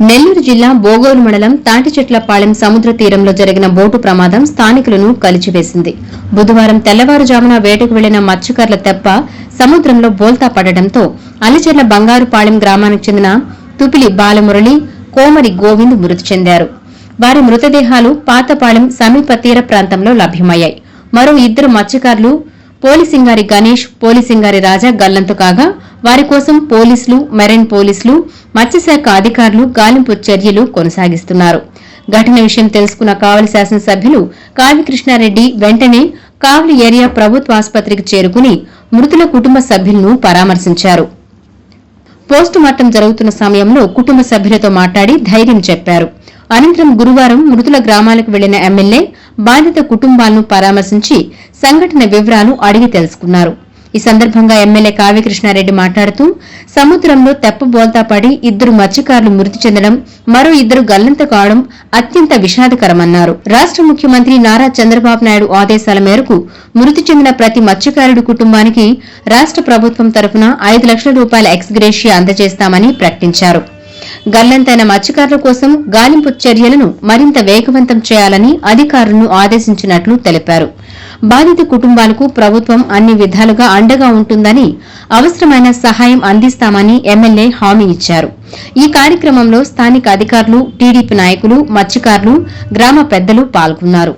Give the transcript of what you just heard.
నెల్లూరు జిల్లా బోగోలు మండలం తాటిచెట్లపాలెం సముద్ర తీరంలో జరిగిన బోటు ప్రమాదం స్థానికులను కలిచివేసింది. బుధవారం తెల్లవారుజామున వేటకు వెళ్లిన మత్స్యకారుల తెప్ప సముద్రంలో బోల్తా పడడంతో అలిచెర్ల బంగారుపాలెం గ్రామానికి చెందిన తుపిలి బాలమురళి, కోమరి గోవింద్ మృతి చెందారు. వారి మృతదేహాలు పాతపాలెం సమీప తీర ప్రాంతంలో లభ్యమయ్యాయి. మరో ఇద్దరు మత్స్యకారులు పోలిసింగారి గణేష్, పోలిసింగారి రాజా గల్లంతు కాగా వారి కోసం పోలీసులు, మెరైన్ పోలీసులు, మత్స్యశాఖ అధికారులు గాలింపు చర్యలు కొనసాగిస్తున్నారు. ఘటన విషయం తెలుసుకున్న కావలి శాసనసభ్యులు కావి కృష్ణారెడ్డి వెంటనే కావలి ఏరియా ప్రభుత్వ ఆసుపత్రికి చేరుకుని మృతుల కుటుంబ సభ్యులను పరామర్శించారు. పోస్టుమార్టం జరుగుతున్న సమయంలో కుటుంబ సభ్యులతో మాట్లాడి ధైర్యం చెప్పారు. అనంతరం గురువారం మృతుల గ్రామాలకు వెళ్లిన ఎమ్మెల్యే బాధిత కుటుంబాలను పరామర్శించి సంఘటన వివరాలు అడిగి తెలుసుకున్నారు. ఈ సందర్భంగా ఎమ్మెల్యే కావి కృష్ణారెడ్డి మాట్లాడుతూ సముద్రంలో తెప్ప బోల్తా పడి ఇద్దరు మత్స్యకారులు మృతి చెందడం, మరో ఇద్దరు గల్లంత కావడం అత్యంత విషాదకరమన్నారు. రాష్ట ముఖ్యమంత్రి నారా చంద్రబాబు నాయుడు ఆదేశాల మేరకు మృతి చెందిన ప్రతి మత్స్యకారుడి కుటుంబానికి రాష్ట ప్రభుత్వం తరఫున 5 లక్షల రూపాయల ఎక్స్గ్రేషియా అందజేస్తామని ప్రకటించారు. గల్లంతైన మత్స్యకారుల కోసం గాలింపు చర్యలను మరింత వేగవంతం చేయాలని అధికారులను ఆదేశించినట్లు తెలిపారు. బాధిత కుటుంబాలకు ప్రభుత్వం అన్ని విధాలుగా అండగా ఉంటుందని, అవసరమైన సహాయం అందిస్తామని ఎమ్మెల్యే హామీ ఇచ్చారు. ఈ కార్యక్రమంలో స్థానిక అధికారులు, టీడీపీ నాయకులు, మత్స్యకారులు, గ్రామ పెద్దలు పాల్గొన్నారు.